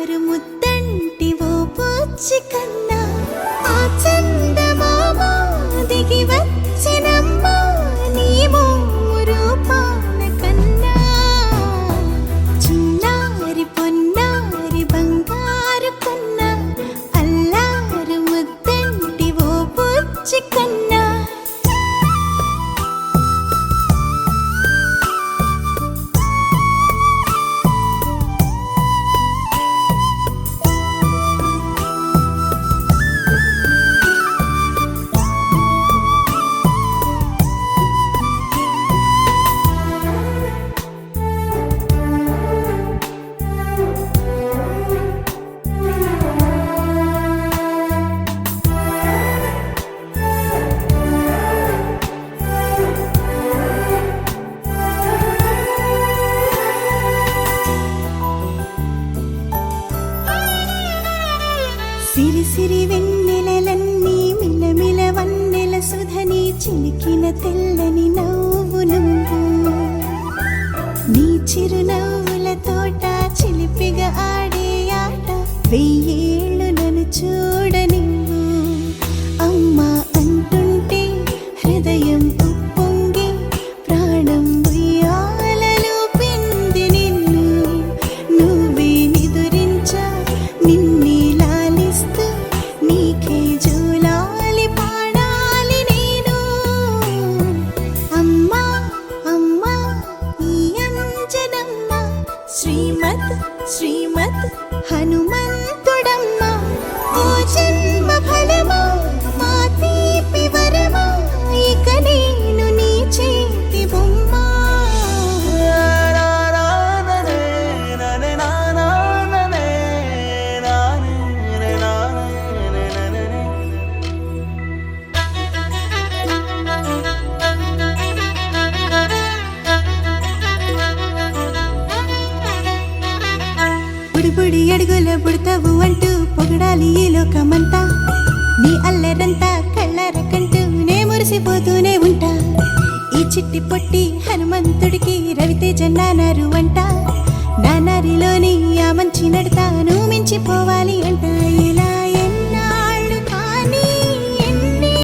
చిన్నారు ముద్దంటి ఓ పూచి కన్నా ఆ చందమామ దిగి వచ్చినమ్మా నీ మోము రూపాల కన్నా చిన్నారి పొన్నారి బంగారు కన్నా అల్లారు ముద్దంటి ఓ పూచి కన్నా సిరి సిరి వెన్నెలలన్నీ మిలమిల వన్నెల సుధని చిలికిన తెల్లని నవ్వు నువ్వు నీ చిరునవ్వుల తోట చిలిపిగా ఆడే ఆట వెయ్యేళ్ళు నన్ను చూడ నువ్వు అమ్మా అంటుంటే హృదయం ఉప్పొంగి ప్రాణం ఉయ్యాలలో పిండి నిన్ను నువ్వే నిదురించా నిన్నే నీకే జూలాలి పాడాలి నేను అమ్మా అమ్మా ఈ అంజనమ్మ శ్రీమత్ శ్రీమత్ హనుమంతుడమ్మ ఓ జన్మ ఫలమా మా తీపి వరమా ఇక నేను నీ చేతి బొమ్మ బుడి అడుగుల బుడతావు అంటూ పొగడాలి ఈ లోకమంతా నీ అల్లరంతా కళ్ళారకంటూ నే మురిసిపోతూనే ఉంటా ఈ చిట్టి పొట్టి హనుమంతుడికి రవితేజ నానారు అంట నానారిలోని ఆ మంచి నడతా నువ్వు మించిపోవాలి అంట